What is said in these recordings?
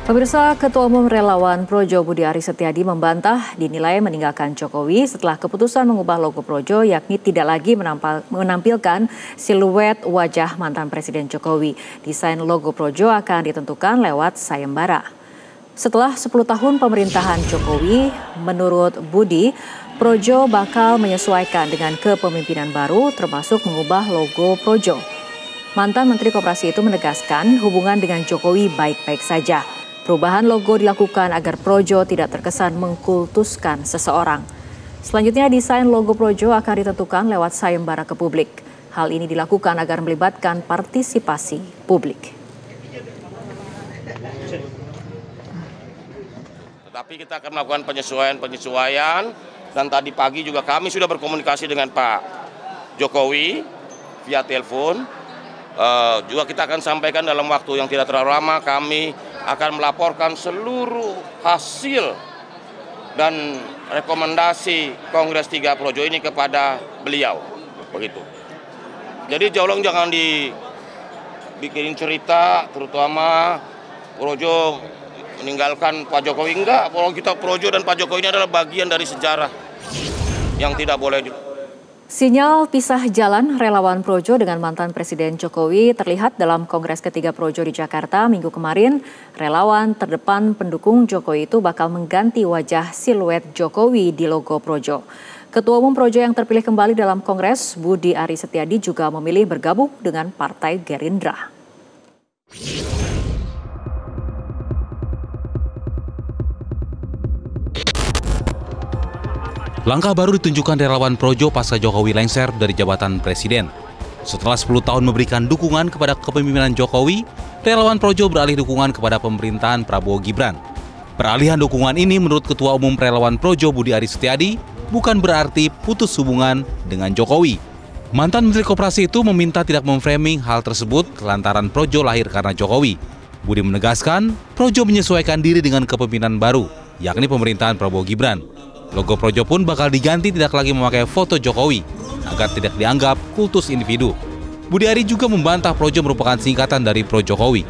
Pemirsa, Ketua Umum Relawan Projo Budi Aris Setiadi membantah dinilai meninggalkan Jokowi setelah keputusan mengubah logo Projo, yakni tidak lagi menampilkan siluet wajah mantan Presiden Jokowi. Desain logo Projo akan ditentukan lewat sayembara. Setelah 10 tahun pemerintahan Jokowi, menurut Budi, Projo bakal menyesuaikan dengan kepemimpinan baru termasuk mengubah logo Projo. Mantan Menteri Koperasi itu menegaskan hubungan dengan Jokowi baik-baik saja. Perubahan logo dilakukan agar Projo tidak terkesan mengkultuskan seseorang. Selanjutnya, desain logo Projo akan ditentukan lewat sayembara ke publik. Hal ini dilakukan agar melibatkan partisipasi publik. Tetapi kita akan melakukan penyesuaian dan tadi pagi juga kami sudah berkomunikasi dengan Pak Jokowi via telepon. Juga kita akan sampaikan dalam waktu yang tidak terlalu lama kami akan melaporkan seluruh hasil dan rekomendasi Kongres 3 Projo ini kepada beliau, begitu. Jadi jangan dibikin cerita, terutama Projo meninggalkan Pak Jokowi, enggak. Kalau kita Projo dan Pak Jokowi ini adalah bagian dari sejarah yang tidak boleh Sinyal pisah jalan relawan Projo dengan mantan Presiden Jokowi terlihat dalam Kongres ketiga Projo di Jakarta Minggu kemarin. Relawan terdepan pendukung Jokowi itu bakal mengganti wajah siluet Jokowi di logo Projo. Ketua Umum Projo yang terpilih kembali dalam Kongres, Budi Aris Setiadi, juga memilih bergabung dengan Partai Gerindra. Langkah baru ditunjukkan relawan Projo pasca Jokowi lengser dari jabatan Presiden. Setelah 10 tahun memberikan dukungan kepada kepemimpinan Jokowi, relawan Projo beralih dukungan kepada pemerintahan Prabowo Gibran. Peralihan dukungan ini menurut Ketua Umum Relawan Projo Budi Aris Setiadi bukan berarti putus hubungan dengan Jokowi. Mantan Menteri Koperasi itu meminta tidak memframing hal tersebut lantaran Projo lahir karena Jokowi. Budi menegaskan Projo menyesuaikan diri dengan kepemimpinan baru, yakni pemerintahan Prabowo Gibran. Logo Projo pun bakal diganti tidak lagi memakai foto Jokowi agar tidak dianggap kultus individu. Budi Aris juga membantah Projo merupakan singkatan dari Pro Jokowi.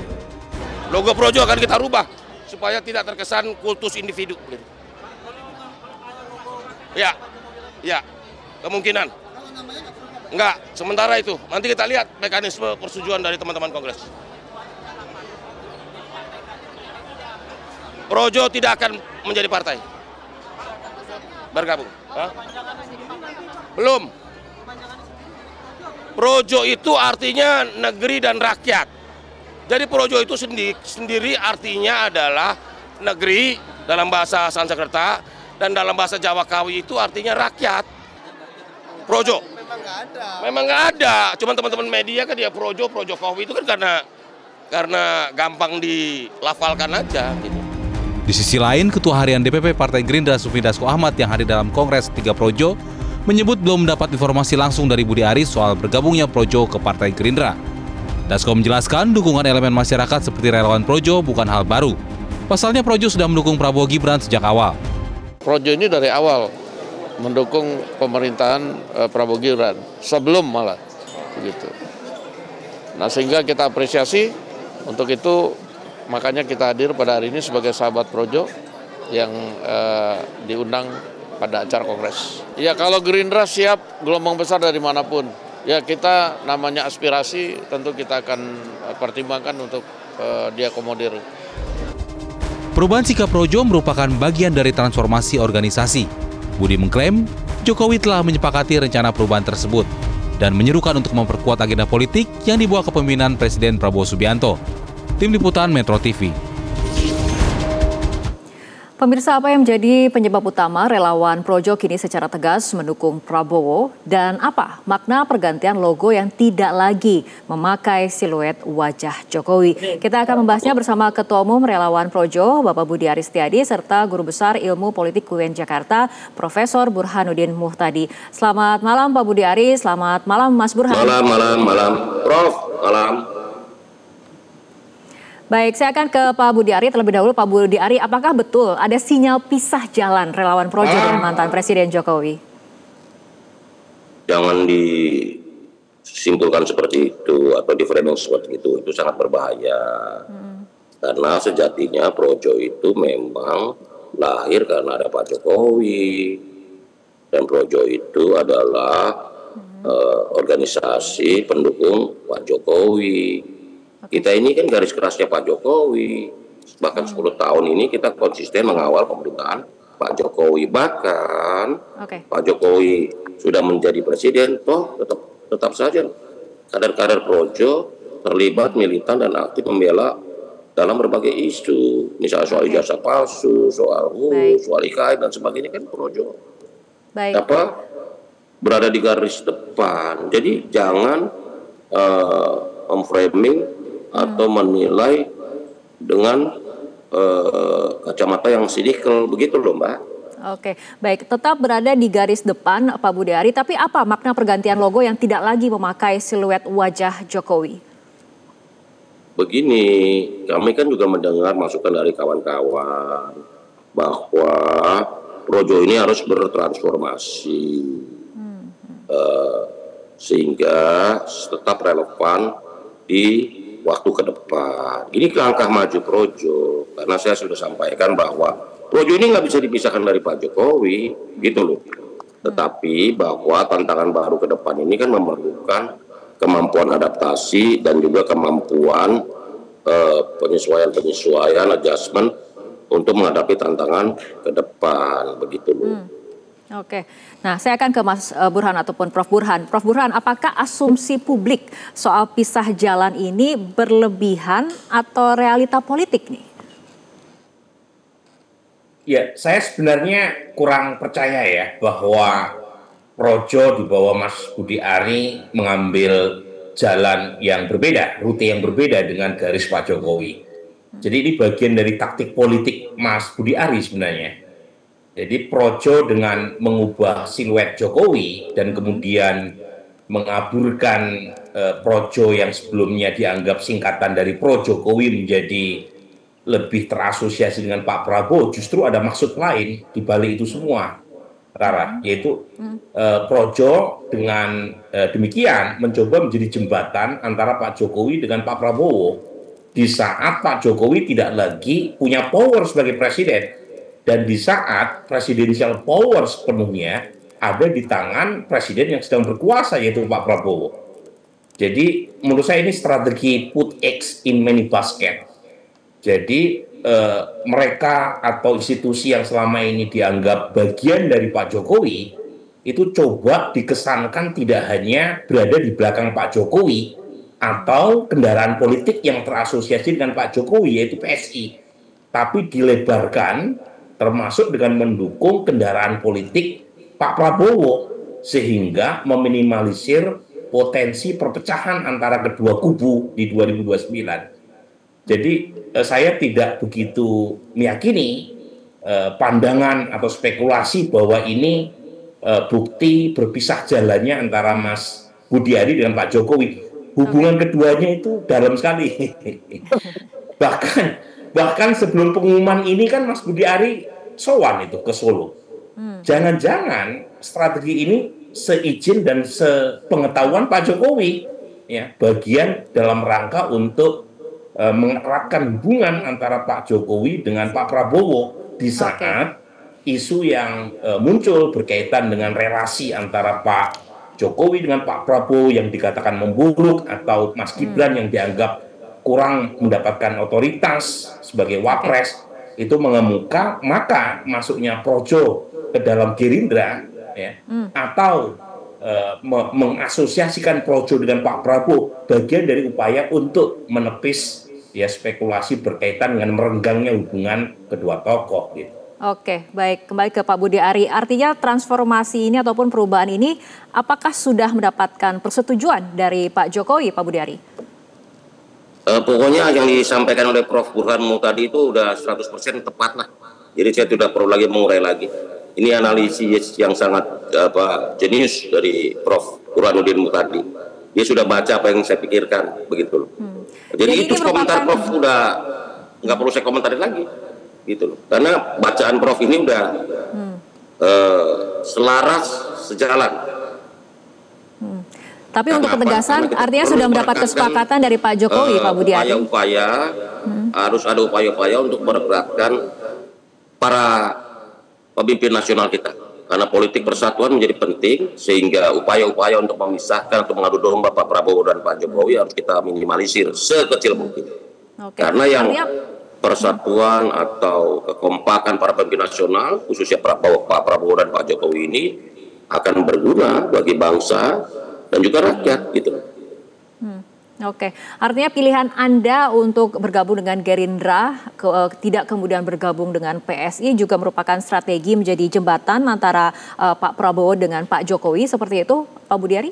Logo Projo akan kita rubah supaya tidak terkesan kultus individu. Ya, kemungkinan. Enggak, sementara itu. Nanti kita lihat mekanisme persetujuan dari teman-teman Kongres. Projo tidak akan menjadi partai. Bergabung. Hah? Belum. Projo itu artinya negeri dan rakyat. Jadi Projo itu sendiri artinya adalah negeri dalam bahasa Sanskerta dan dalam bahasa Jawa Kawi itu artinya rakyat. Projo. Memang nggak ada. Cuman teman-teman media kan dia Projo Kawi itu kan karena gampang dilafalkan aja gitu. Di sisi lain, Ketua Harian DPP Partai Gerindra Sufmi Dasko Ahmad yang hadir dalam Kongres 3 Projo menyebut belum mendapat informasi langsung dari Budi Aris soal bergabungnya Projo ke Partai Gerindra. Dasko menjelaskan dukungan elemen masyarakat seperti relawan Projo bukan hal baru. Pasalnya Projo sudah mendukung Prabowo Gibran sejak awal. Projo ini dari awal mendukung pemerintahan Prabowo Gibran, sebelum malah begitu. Nah, sehingga kita apresiasi untuk itu. Makanya kita hadir pada hari ini sebagai sahabat Projo yang diundang pada acara Kongres. Ya kalau Gerindra siap gelombang besar dari manapun. Ya kita namanya aspirasi tentu kita akan pertimbangkan untuk diakomodir. Perubahan sikap Projo merupakan bagian dari transformasi organisasi. Budi mengklaim Jokowi telah menyepakati rencana perubahan tersebut dan menyerukan untuk memperkuat agenda politik yang dibawa kepemimpinan Presiden Prabowo Subianto. Tim Liputan Metro TV. Pemirsa, apa yang menjadi penyebab utama relawan Projo kini secara tegas mendukung Prabowo dan apa makna pergantian logo yang tidak lagi memakai siluet wajah Jokowi? Kita akan membahasnya bersama Ketua Umum Relawan Projo, Bapak Budi Aris Setiadi, serta Guru Besar Ilmu Politik UIN Jakarta, Profesor Burhanuddin Muhtadi. Selamat malam Pak Budi Aris, selamat malam Mas Burhan. Malam, Prof. Malam. Baik, saya akan ke Pak Budi Ari terlebih dahulu. Pak Budi Ari, apakah betul ada sinyal pisah jalan relawan Projo dengan mantan Presiden Jokowi? Jangan disimpulkan seperti itu atau di framing seperti itu sangat berbahaya. Karena sejatinya Projo itu memang lahir karena ada Pak Jokowi. Dan Projo itu adalah organisasi pendukung Pak Jokowi. Kita ini kan garis kerasnya Pak Jokowi. Bahkan 10 tahun ini kita konsisten mengawal pemerintahan Pak Jokowi. Bahkan Pak Jokowi sudah menjadi presiden, toh tetap saja kader-kader Projo terlibat militan dan aktif membela dalam berbagai isu, misalnya soal ijazah palsu, soal soal IKN dan sebagainya, kan Projo berada di garis depan. Jadi jangan memframing atau menilai dengan kacamata yang sinikal, begitu loh Mbak. Oke, baik. Tetap berada di garis depan Pak Budi Ari, tapi apa makna pergantian logo yang tidak lagi memakai siluet wajah Jokowi? Begini, kami kan juga mendengar masukan dari kawan-kawan bahwa Projo ini harus bertransformasi sehingga tetap relevan di waktu ke depan. Ini langkah maju Projo, karena saya sudah sampaikan bahwa Projo ini nggak bisa dipisahkan dari Pak Jokowi, gitu loh. Tetapi bahwa tantangan baru ke depan ini kan memerlukan kemampuan adaptasi dan juga kemampuan penyesuaian, adjustment untuk menghadapi tantangan ke depan, begitu loh. Oke, nah saya akan ke Mas Burhan ataupun Prof. Burhan. Prof. Burhan, apakah asumsi publik soal pisah jalan ini berlebihan atau realita politik nih? Ya, saya sebenarnya kurang percaya ya bahwa Projo di bawah Mas Budi Ari mengambil jalan yang berbeda, rute yang berbeda dengan garis Pak Jokowi. Jadi ini bagian dari taktik politik Mas Budi Ari sebenarnya. Jadi Projo dengan mengubah siluet Jokowi dan kemudian mengaburkan Projo yang sebelumnya dianggap singkatan dari Pro Jokowi menjadi lebih terasosiasi dengan Pak Prabowo, justru ada maksud lain di balik itu semua, Rara, yaitu Projo dengan demikian mencoba menjadi jembatan antara Pak Jokowi dengan Pak Prabowo di saat Pak Jokowi tidak lagi punya power sebagai presiden. Dan di saat presidensial power sepenuhnya ada di tangan presiden yang sedang berkuasa, yaitu Pak Prabowo. Jadi menurut saya ini strategi put eggs in many basket. Jadi mereka atau institusi yang selama ini dianggap bagian dari Pak Jokowi itu coba dikesankan tidak hanya berada di belakang Pak Jokowi atau kendaraan politik yang terasosiasi dengan Pak Jokowi, yaitu PSI, tapi dilebarkan termasuk dengan mendukung kendaraan politik Pak Prabowo, sehingga meminimalisir potensi perpecahan antara kedua kubu di 2029. Jadi saya tidak begitu meyakini pandangan atau spekulasi bahwa ini bukti berpisah jalannya antara Mas Budi Ari dengan Pak Jokowi. Hubungan keduanya itu dalam sekali. Bahkan sebelum pengumuman ini kan Mas Budi Ari sowan itu ke Solo. Jangan-jangan strategi ini seizin dan sepengetahuan Pak Jokowi, ya, bagian dalam rangka untuk mengeratkan hubungan antara Pak Jokowi dengan Pak Prabowo di saat isu yang muncul berkaitan dengan relasi antara Pak Jokowi dengan Pak Prabowo yang dikatakan memburuk, atau Mas Gibran yang dianggap kurang mendapatkan otoritas sebagai wapres, itu mengemuka, maka masuknya Projo ke dalam Gerindra, ya, atau mengasosiasikan Projo dengan Pak Prabowo bagian dari upaya untuk menepis ya spekulasi berkaitan dengan merenggangnya hubungan kedua tokoh gitu. Oke, baik, kembali ke Pak Budi Ari. Artinya transformasi ini ataupun perubahan ini apakah sudah mendapatkan persetujuan dari Pak Jokowi, Pak Budi Ari? Pokoknya yang disampaikan oleh Prof. Burhanmu tadi itu udah 100% tepat lah. Jadi saya tidak perlu lagi mengurai lagi. Ini analisis yang sangat jenius dari Prof. Burhanuddin tadi. Dia sudah baca apa yang saya pikirkan, begitu loh. Jadi itu komentar Prof udah nggak perlu saya komentarin lagi, gitu loh. Karena bacaan Prof ini udah selaras, sejalan. Tapi untuk ketegasan artinya sudah mendapat kesepakatan dari Pak Jokowi, Pak Budi Ari. Upaya-upaya harus ada upaya-upaya untuk meredakan para pemimpin nasional kita. Karena politik persatuan menjadi penting, sehingga upaya-upaya untuk memisahkan atau mengadu domba Pak Prabowo dan Pak Jokowi harus kita minimalisir sekecil mungkin. Karena yang persatuan atau kekompakan para pemimpin nasional, khususnya Pak Prabowo dan Pak Jokowi ini akan berguna bagi bangsa dan juga rakyat gitu. Oke, artinya pilihan Anda untuk bergabung dengan Gerindra, tidak kemudian bergabung dengan PSI juga merupakan strategi menjadi jembatan antara Pak Prabowo dengan Pak Jokowi, seperti itu Pak Budi Ari?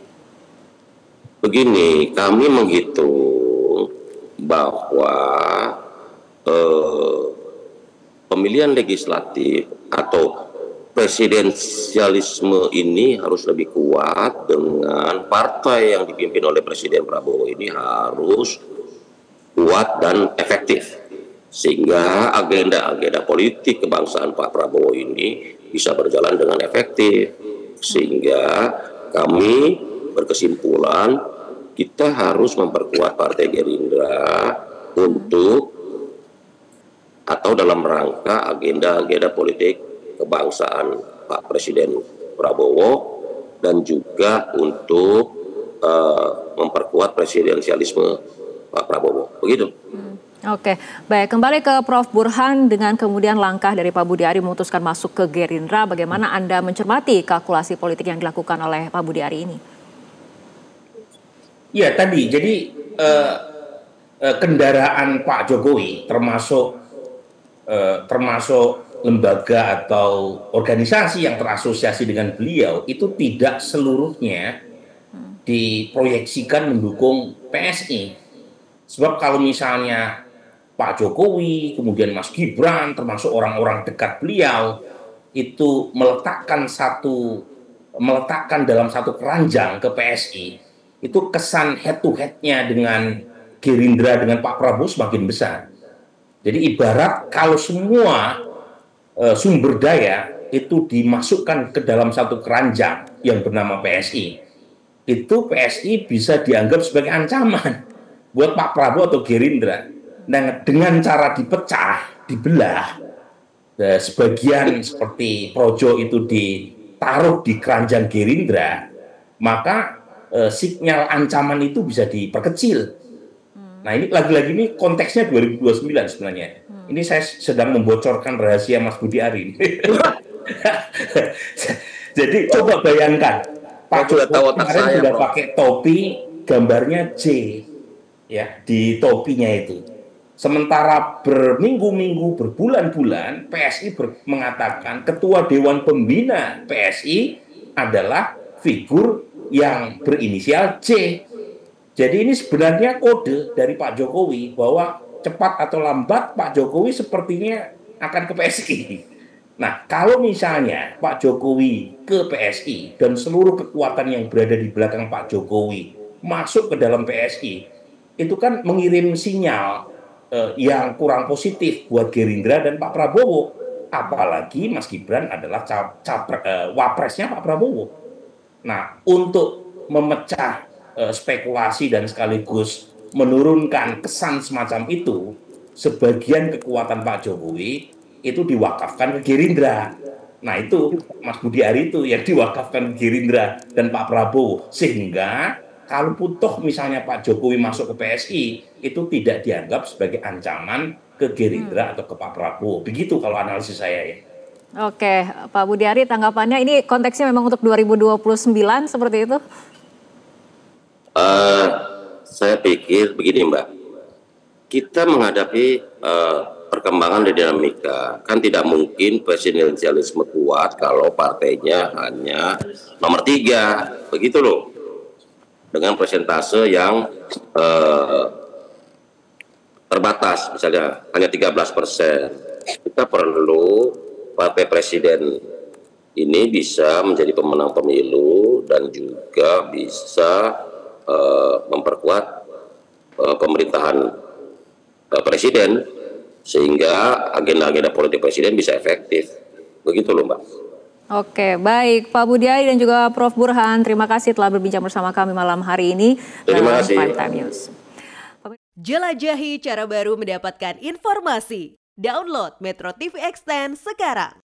Begini, kami menghitung bahwa pemilihan legislatif atau presidensialisme ini harus lebih kuat dengan partai yang dipimpin oleh Presiden Prabowo ini harus kuat dan efektif, sehingga agenda-agenda politik kebangsaan Pak Prabowo ini bisa berjalan dengan efektif, sehingga kami berkesimpulan kita harus memperkuat Partai Gerindra untuk atau dalam rangka agenda-agenda politik kebangsaan Pak Presiden Prabowo dan juga untuk memperkuat presidensialisme Pak Prabowo. Begitu. Oke, baik. Kembali ke Prof. Burhan dengan kemudian langkah dari Pak Budi Ari memutuskan masuk ke Gerindra. Bagaimana Anda mencermati kalkulasi politik yang dilakukan oleh Pak Budi Ari ini? Ya tadi, jadi kendaraan Pak Jokowi termasuk lembaga atau organisasi yang terasosiasi dengan beliau itu tidak seluruhnya diproyeksikan mendukung PSI. Sebab kalau misalnya Pak Jokowi, kemudian Mas Gibran, termasuk orang-orang dekat beliau, itu meletakkan dalam satu keranjang ke PSI, itu kesan head to head-nya dengan Gerindra, dengan Pak Prabowo semakin besar. Jadi ibarat kalau semua sumber daya itu dimasukkan ke dalam satu keranjang yang bernama PSI, itu PSI bisa dianggap sebagai ancaman buat Pak Prabowo atau Gerindra. Nah, dengan cara dibelah, sebagian seperti Projo itu ditaruh di keranjang Gerindra, maka sinyal ancaman itu bisa diperkecil. Nah, ini lagi-lagi ini konteksnya 2029 sebenarnya. Ini saya sedang membocorkan rahasia Mas Budi Ari. Jadi coba bayangkan, Pak Jokowi kemarin sudah pakai topi gambarnya J, ya di topinya itu. Sementara berminggu-minggu, berbulan-bulan, PSI mengatakan ketua Dewan Pembina PSI adalah figur yang berinisial J. Jadi ini sebenarnya kode dari Pak Jokowi bahwa cepat atau lambat Pak Jokowi sepertinya akan ke PSI. Nah, kalau misalnya Pak Jokowi ke PSI dan seluruh kekuatan yang berada di belakang Pak Jokowi masuk ke dalam PSI, itu kan mengirim sinyal yang kurang positif buat Gerindra dan Pak Prabowo. Apalagi Mas Gibran adalah wapresnya Pak Prabowo. Nah, untuk memecah spekulasi dan sekaligus menurunkan kesan semacam itu, sebagian kekuatan Pak Jokowi itu diwakafkan ke Gerindra. Nah, itu Mas Budi Ari itu yang diwakafkan ke Gerindra dan Pak Prabowo, sehingga kalau toh misalnya Pak Jokowi masuk ke PSI itu tidak dianggap sebagai ancaman ke Gerindra atau ke Pak Prabowo. Begitu kalau analisis saya ya. Oke, Pak Budi Ari, tanggapannya ini konteksnya memang untuk 2029 seperti itu? Saya pikir begini Mbak, kita menghadapi perkembangan di dinamika, kan tidak mungkin presidensialisme kuat kalau partainya hanya nomor 3, begitu loh, dengan persentase yang terbatas, misalnya hanya 13%. Kita perlu partai presiden ini bisa menjadi pemenang pemilu dan juga bisa memperkuat pemerintahan presiden sehingga agenda-agenda politik presiden bisa efektif. Begitu loh Mbak. Oke, baik Pak Budi Ari dan juga Prof. Burhan, terima kasih telah berbincang bersama kami malam hari ini dalam Prime Time News. Jelajahi cara baru mendapatkan informasi. Download Metro TV Extend sekarang.